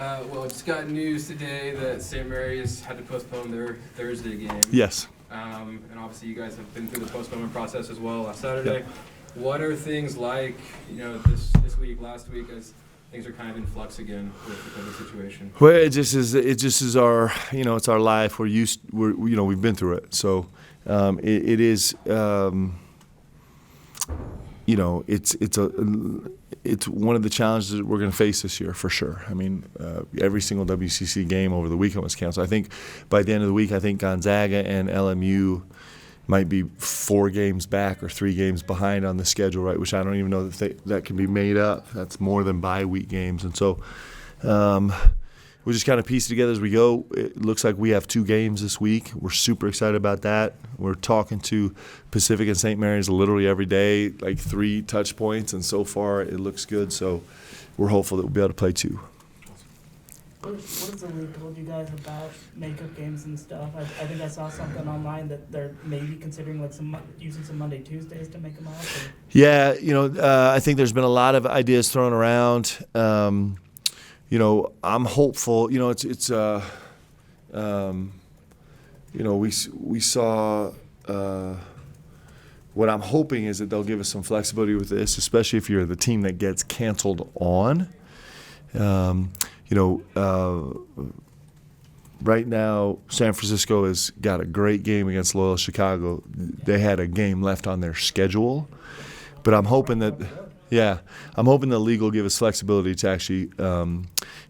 Well, I just got news today that St. Mary's had to postpone their Thursday game. Yes. And obviously you guys have been through the postponement process as well last Saturday. Yep. What are things like, this week, last week, as things are kind of in flux again with the COVID situation? Well, it just is our, it's our life. We've been through it. So it is, it's one of the challenges that we're going to face this year for sure. I mean, every single WCC game over the weekend was canceled. I think by the end of the week, Gonzaga and LMU might be 4 games back or 3 games behind on the schedule, right? Which I don't even know that can be made up. That's more than bye week games, and so we just kind of piece it together as we go. It looks like we have 2 games this week. We're super excited about that. We're talking to Pacific and St. Mary's literally every day, like 3 touch points, and so far it looks good. So we're hopeful that we'll be able to play 2. What has the league told you guys about makeup games and stuff? I think I saw something online that they're maybe considering using some Monday, Tuesdays to make them up. Yeah, I think there's been a lot of ideas thrown around. I'm hopeful. We saw. What I'm hoping is that they'll give us some flexibility with this, especially if you're the team that gets canceled on. Right now, San Francisco has got a great game against Loyola Chicago. They had a game left on their schedule, but I'm hoping that the league will give us flexibility to actually,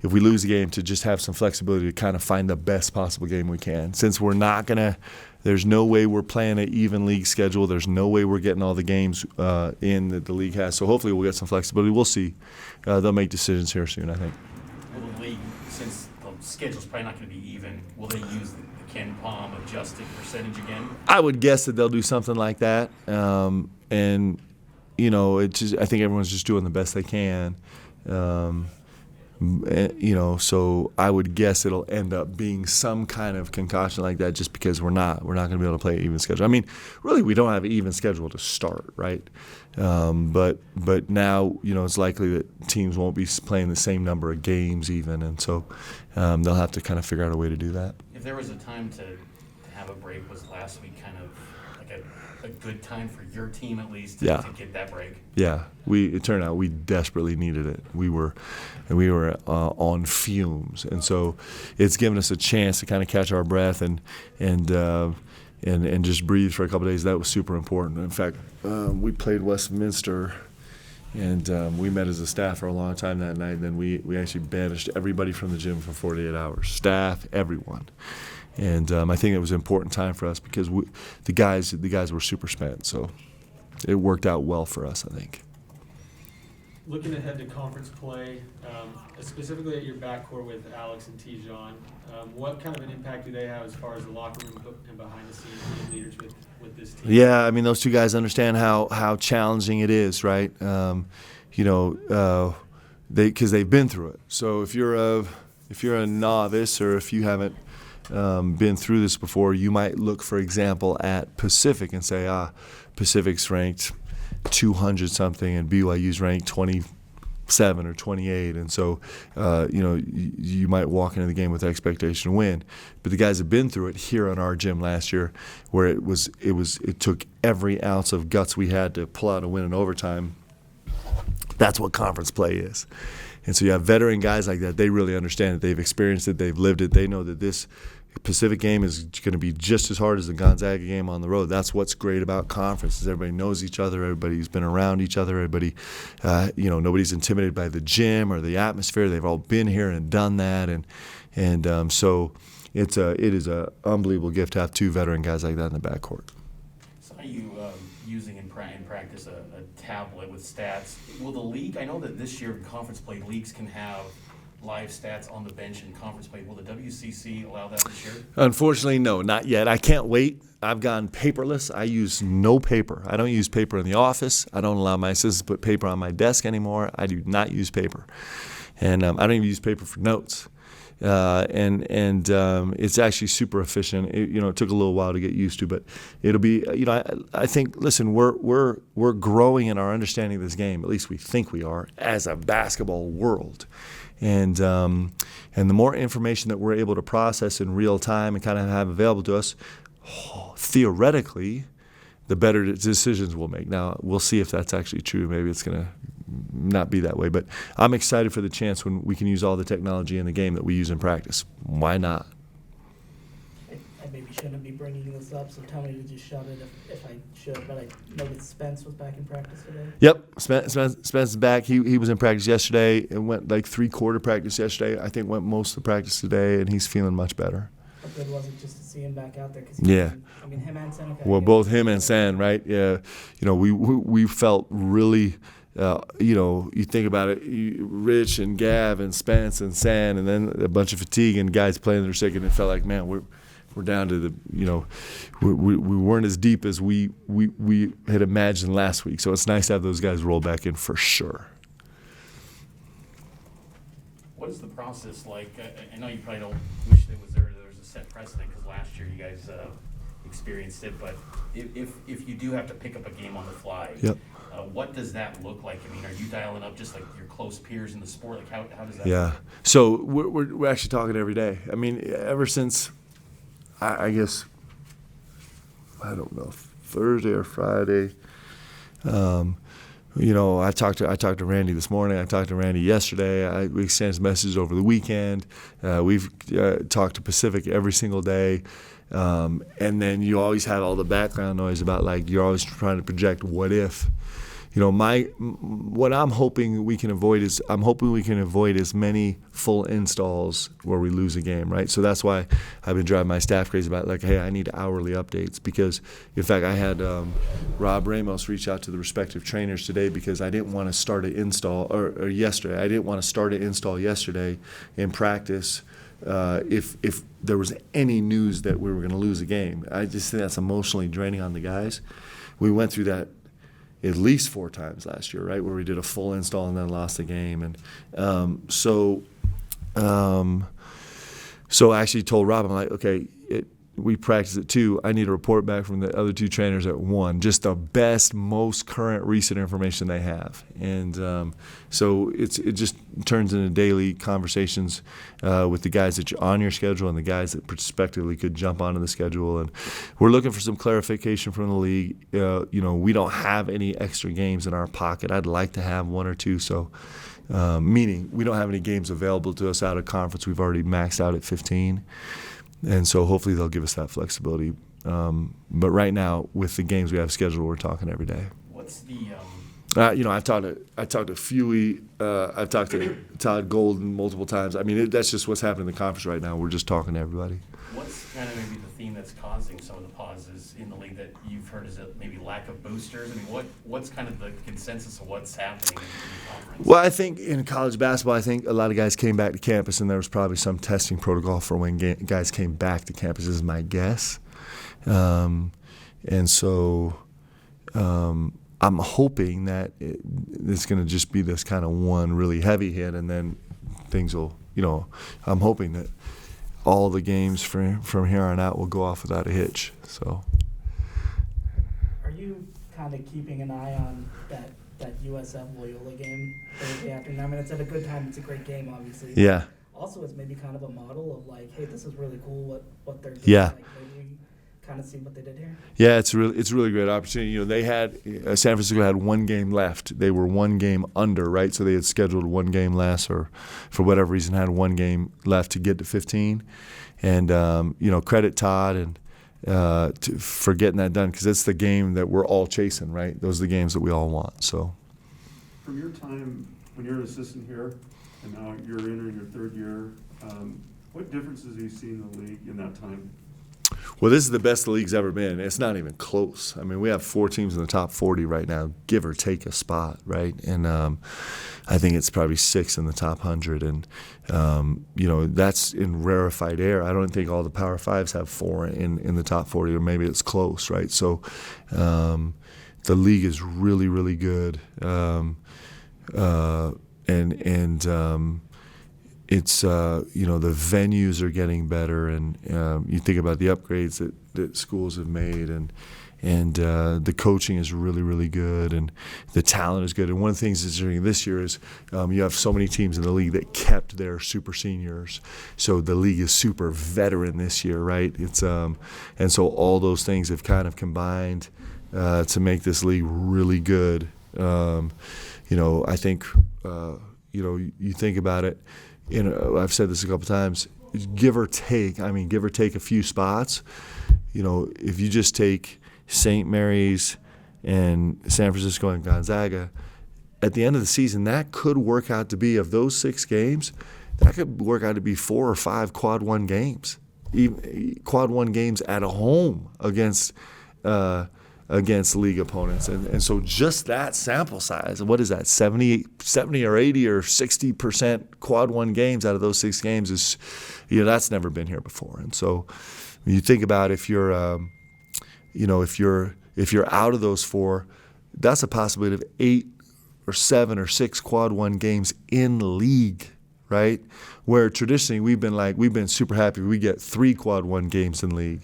if we lose the game, to just have some flexibility to kind of find the best possible game we can. Since we're not gonna, there's no way we're playing an even league schedule. There's no way we're getting all the games in that the league has. So hopefully we'll get some flexibility. We'll see. They'll make decisions here soon, I think. Will the league, since the schedule's probably not going to be even, will they use the Ken Palm adjusted percentage again? I would guess that they'll do something like that. I think everyone's just doing the best they can. So I would guess it'll end up being some kind of concoction like that, just because we're not going to be able to play an even schedule. I mean, really, we don't have an even schedule to start, right? But now, it's likely that teams won't be playing the same number of games even, and so they'll have to kind of figure out a way to do that. If there was a time to have a break, was last week kind of like a good time for your team at least to get that break? Yeah, it turned out we desperately needed it. We were on fumes, and so it's given us a chance to kind of catch our breath and just breathe for a couple of days. That was super important. In fact, we played Westminster, and we met as a staff for a long time that night. And then we actually banished everybody from the gym for 48 hours, staff, everyone. And I think it was an important time for us because the guys were super spent. So it worked out well for us, I think. Looking ahead to conference play, specifically at your backcourt with Alex and Tijon, what kind of an impact do they have as far as the locker room and behind the scenes leaders with this team? Yeah, I mean, those 2 guys understand how challenging it is, right? Because they've been through it. So if you're a novice, or if you haven't been through this before, you might look, for example, at Pacific and say, Pacific's ranked 200 something and BYU's ranked 27 or 28, and so you might walk into the game with the expectation to win. But the guys have been through it here on our gym last year, where it took every ounce of guts we had to pull out a win in overtime. That's what conference play is. And so you have veteran guys like that. They really understand it. They've experienced it. They've lived it. They know that this Pacific game is going to be just as hard as the Gonzaga game on the road. That's what's great about conference, is everybody knows each other. Everybody's been around each other. Everybody, nobody's intimidated by the gym or the atmosphere. They've all been here and done that, and so it is an unbelievable gift to have 2 veteran guys like that in the backcourt. So are you using in practice a tablet with stats? Will the league? I know that this year in conference play, leagues can have live stats on the bench in conference play. Will the WCC allow that this year? Unfortunately, no, not yet. I can't wait. I've gone paperless. I use no paper. I don't use paper in the office. I don't allow my assistants to put paper on my desk anymore. I do not use paper. And I don't even use paper for notes. It's actually super efficient. It took a little while to get used to, but it'll be. I think. Listen, we're growing in our understanding of this game. At least we think we are, as a basketball world. And And the more information that we're able to process in real time and kind of have available to us, theoretically, the better decisions we'll make. Now, we'll see if that's actually true. Maybe it's going to not be that way. But I'm excited for the chance when we can use all the technology in the game that we use in practice. Why not? I maybe shouldn't be bringing this up, so tell me to just shut it if I should, but I know that Spence was back in practice today. Yep, Spence is back. He was in practice yesterday. It went like 3/4 practice yesterday. I think went most of the practice today, and he's feeling much better. How good was it just to see him back out there? 'Cause Yeah. I mean, him and Seneca. Well, both him and San, right? Yeah. You know, we felt really, you know, you think about it, Rich and Gav and Spence and San, and then a bunch of fatigue and guys playing their second. It felt like, man, we're down to the, you know, we weren't as deep as we had imagined last week. So it's nice to have those guys roll back in for sure. What is the process like? I know you probably don't wish there was a set precedent because last year you guys experienced it, but if you do have to pick up a game on the fly, Yep. What does that look like? I mean, are you dialing up just like your close peers in the sport? Like how does that Yeah. work? So we're actually talking every day. I mean, ever since, I guess, I don't know, Thursday or Friday. You know, I talked to Randy this morning. I talked to Randy yesterday. We exchanged messages over the weekend. We've talked to Pacific every single day. And then you always have all the background noise about, like, you're always trying to project what if. You know, what I'm hoping we can avoid is as many full installs where we lose a game, right? So that's why I've been driving my staff crazy about, like, hey, I need hourly updates, because, in fact, I had Rob Ramos reach out to the respective trainers today because I didn't want to start an install or yesterday. I didn't want to start an install yesterday in practice if there was any news that we were going to lose a game. I just think that's emotionally draining on the guys. We went through that at least 4 times last year, right, where we did a full install and then lost the game. And so I actually told Rob, I'm like, okay, we practiced at 2. I need a report back from the other 2 trainers at 1, just the best, most current, recent information they have. And so it just turns into daily conversations with the guys that are on your schedule and the guys that prospectively could jump onto the schedule. And we're looking for some clarification from the league. You know, we don't have any extra games in our pocket. I'd like to have 1 or 2. So meaning we don't have any games available to us out of conference. We've already maxed out at 15. And so hopefully they'll give us that flexibility. But right now, with the games we have scheduled, we're talking every day. What's the You know, I've talked to Fewy, I've talked to Todd Golden multiple times. I mean, that's just what's happening in the conference right now. We're just talking to everybody. what's kind of maybe the theme that's causing some of the pauses in the league that you've heard? Is it maybe lack of boosters? I mean, what's kind of the consensus of what's happening in the conference? Well, I think in college basketball, I think a lot of guys came back to campus, and there was probably some testing protocol for when guys came back to campus, is my guess. And so I'm hoping that it's going to just be this kind of one really heavy hit, and then things will, I'm hoping that all the games from here on out will go off without a hitch. So, are you kind of keeping an eye on that USF Loyola game Thursday afternoon? I mean, it's at a good time. It's a great game, obviously. Yeah. Also, it's maybe kind of a model of like, hey, this is really cool what they're doing. Yeah. Like, maybe we kind of see what they did here. Yeah, it's a really great opportunity. They had San Francisco had one game left. They were one game under, right? So they had scheduled one game less, or for whatever reason had one game left to get to 15. And credit Todd and for getting that done, because it's the game that we're all chasing, right? Those are the games that we all want. So, from your time when you're an assistant here, and now you're entering your third year, what differences have you seen in the league in that time? Well, this is the best the league's ever been. It's not even close. I mean, we have 4 teams in the top 40 right now, give or take a spot, right? And I think it's probably 6 in the top 100. And, that's in rarefied air. I don't think all the Power 5s have 4 in the top 40, or maybe it's close, right? So the league is really, really good. It's the venues are getting better, and you think about the upgrades that schools have made, the coaching is really, really good, and the talent is good. And one of the things that's during this year is you have so many teams in the league that kept their super seniors, so the league is super veteran this year, right? It's and so all those things have kind of combined to make this league really good. I think you think about it. I've said this a couple times. Give or take a few spots. If you just take St. Mary's and San Francisco and Gonzaga, at the end of the season, that could work out to be, of those 6 games, that could work out to be 4 or 5 quad 1 games, even quad 1 games at home against league opponents. And so just that sample size, what is that, 70 or 80 or 60% quad 1 games out of those 6 games is, that's never been here before. And so when you think about if you're out of those 4, that's a possibility of 8 or 7 or 6 quad 1 games in league, right? Where traditionally we've been super happy we get 3 quad 1 games in league.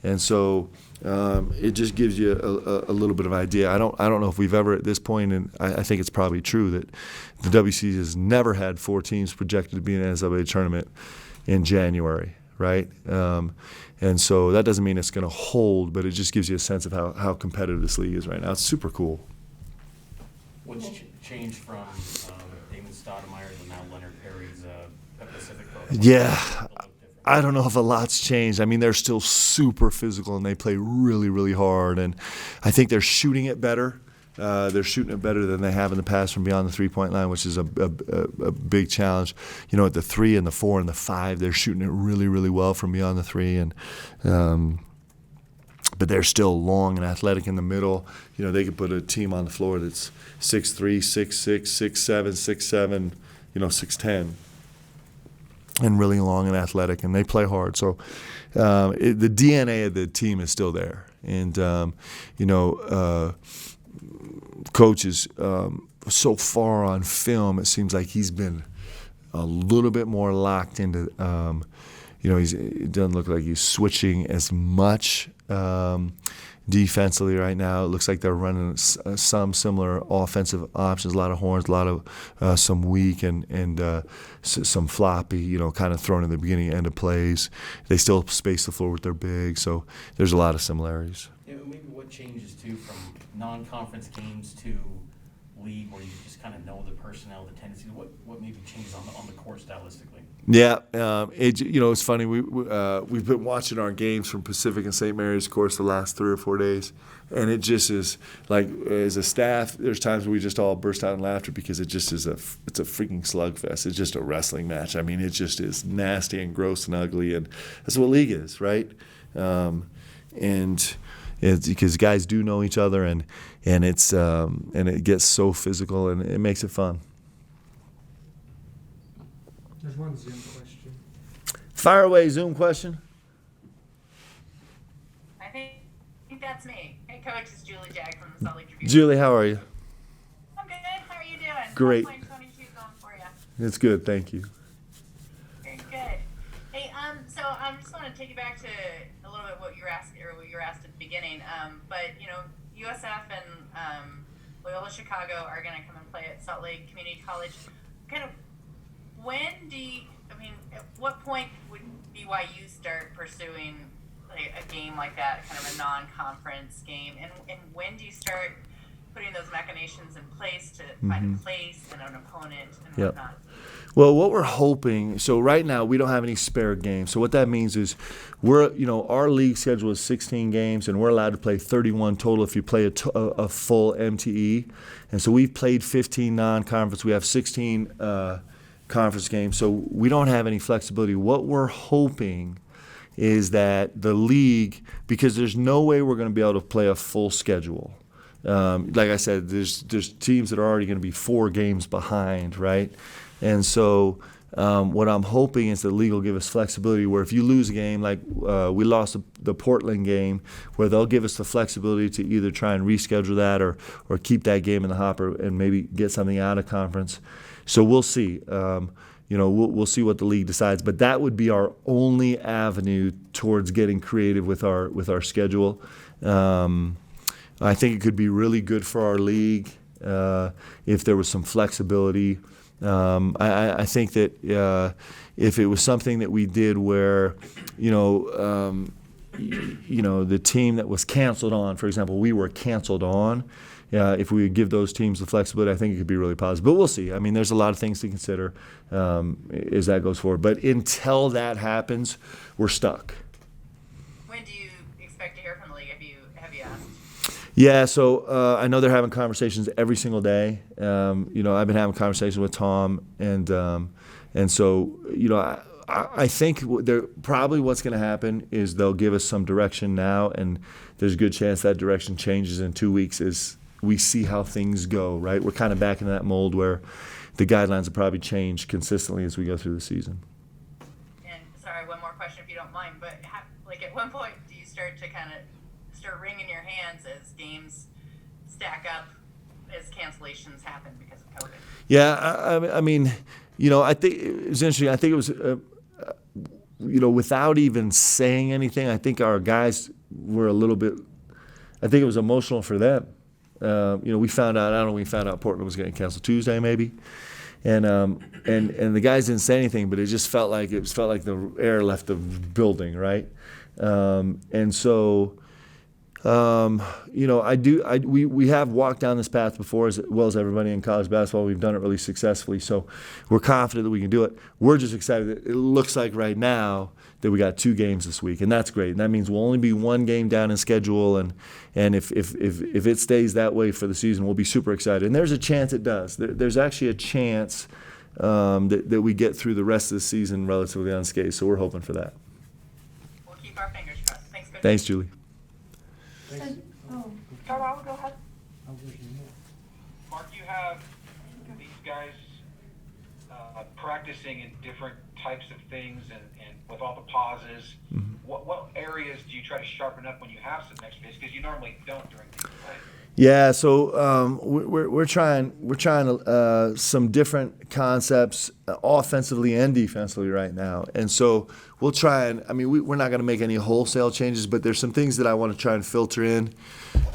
And so it just gives you a little bit of idea. I don't know if we've ever at this point, and I think it's probably true, that the WCC has never had 4 teams projected to be in an NCAA tournament in January, right? And so that doesn't mean it's going to hold, but it just gives you a sense of how competitive this league is right now. It's super cool. What's changed from Damon Stoudemire to now Leonard Perry's Pacific program? Yeah. I don't know if a lot's changed. I mean, they're still super physical, and they play really, really hard. And I think they're shooting it better. They're shooting it better than they have in the past from beyond the three-point line, which is a big challenge. At the 3 and the 4 and the 5, they're shooting it really, really well from beyond the 3. And but they're still long and athletic in the middle. They could put a team on the floor that's 6'3", 6'6", 6'7", 6'7", 6'10". And really long and athletic, and they play hard. So the DNA of the team is still there. And, Coach is so far on film, it seems like he's been a little bit more locked into, it doesn't look like he's switching as much defensively right now. It looks like they're running some similar offensive options, a lot of horns, a lot of some weak and some floppy, kind of thrown in the beginning and end of plays. They still space the floor with their big, so there's a lot of similarities. Yeah, maybe what changes too from non-conference games to league, where you just kind of know the personnel, the tendencies. What maybe changes on the court stylistically? Yeah, it's funny. We've been watching our games from Pacific and St. Mary's, of course, the last 3 or 4 days, and it just is like, as a staff, there's times where we just all burst out in laughter because it just is it's a freaking slugfest. It's just a wrestling match. I mean, it just is nasty and gross and ugly, and that's what league is, right? And it's because guys do know each other, and it's and it gets so physical, and it makes it fun. There's one Zoom question. Fire away, Zoom question. I think that's me. Hey, Coach, it's Julie Jack from the Salt Lake Tribune. Julie, how are you? I'm good. How are you doing? Great. How's 2022 going for you? It's good, thank you. Very good. Hey, so I just want to take you back to a little bit what you were asked, or what you were asked at the beginning. But USF and Loyola Chicago are going to come and play at Salt Lake Community College. Kind of. At what point would BYU start pursuing a game like that, kind of a non-conference game? And when do you start putting those machinations in place to find a place and an opponent and whatnot? Well, what we're hoping, so right now we don't have any spare games. So what that means is our league schedule is 16 games, and we're allowed to play 31 total if you play a full MTE. And so we've played 15 non-conference. We have 16 conference games, so we don't have any flexibility. What we're hoping is that the league, because there's no way we're going to be able to play a full schedule. Like I said, there's teams that are already going to be 4 games behind, right? And so what I'm hoping is the league will give us flexibility where if you lose a game, like we lost the Portland game, where they'll give us the flexibility to either try and reschedule that or keep that game in the hopper and maybe get something out of conference. So we'll see. we'll see what the league decides. But that would be our only avenue towards getting creative with our schedule. I think it could be really good for our league if there was some flexibility. I think that if it was something that we did where, the team that was canceled on, for example, we were canceled on, if we would give those teams the flexibility, I think it could be really positive. But we'll see. I mean, there's a lot of things to consider as that goes forward. But until that happens, we're stuck. When do you expect to hear from the league? Have you asked? Yeah, so I know they're having conversations every single day. I've been having conversations with Tom, and so I think probably what's going to happen is they'll give us some direction now, and there's a good chance that direction changes in 2 weeks as we see how things go. Right, we're kind of back in that mold where the guidelines will probably change consistently as we go through the season. And sorry, one more question if you don't mind, but at one point do you start wringing your hands as games stack up, as cancellations happen because of COVID? Yeah, I mean, I think it was interesting. I think it was, without even saying anything, I think our guys were a little bit. I think it was emotional for them. We found out. I don't know. We found out Portland was getting canceled Tuesday, maybe, and the guys didn't say anything, but it just felt like the air left the building, right? And so. We have walked down this path before as well as everybody in college basketball. We've done it really successfully, so we're confident that we can do it. We're just excited that it looks like right now that we got 2 games this week, and that's great. And that means we'll only be 1 game down in schedule, and if it stays that way for the season, we'll be super excited. And there's a chance it does. There's actually a chance that we get through the rest of the season relatively unscathed, so we're hoping for that. We'll keep our fingers crossed. Thanks, Coach. Thanks, Julie. Go ahead. Mark, you have these guys practicing in different types of things and with all the pauses. Mm-hmm. What areas do you try to sharpen up when you have some extra space? Because you normally don't during these plays. Yeah, so we're trying some different concepts offensively and defensively right now, and so we'll try and we're not going to make any wholesale changes, but there's some things that I want to try and filter in,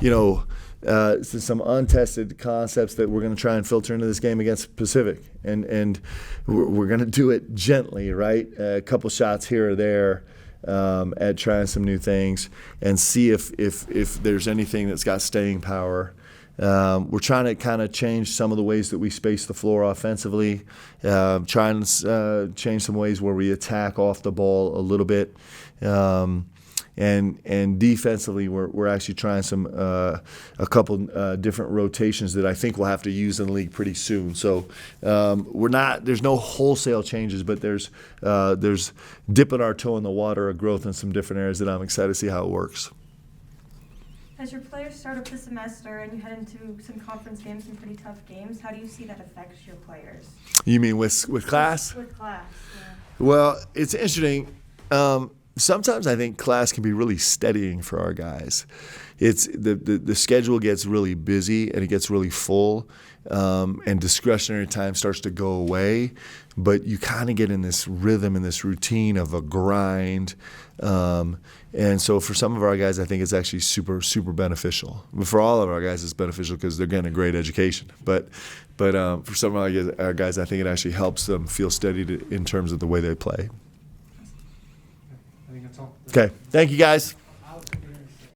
some untested concepts that we're going to try and filter into this game against Pacific, and we're going to do it gently, right? A couple shots here or there. At trying some new things and see if there's anything that's got staying power. We're trying to kind of change some of the ways that we space the floor offensively, trying to change some ways where we attack off the ball a little bit. And defensively, we're actually trying a couple different rotations that I think we'll have to use in the league pretty soon. So there's no wholesale changes, but there's dipping our toe in the water of growth in some different areas that I'm excited to see how it works. As your players start up the semester and you head into some conference games, some pretty tough games, how do you see that affects your players? You mean with class? With class, yeah. Well, it's interesting. Sometimes I think class can be really steadying for our guys. It's the schedule gets really busy and it gets really full, and discretionary time starts to go away. But you kind of get in this rhythm and this routine of a grind, and so for some of our guys, I think it's actually super super beneficial. But for all of our guys, it's beneficial because they're getting a great education. But for some of our guys, I think it actually helps them feel steady in terms of the way they play. I think that's all. Okay, thank you guys.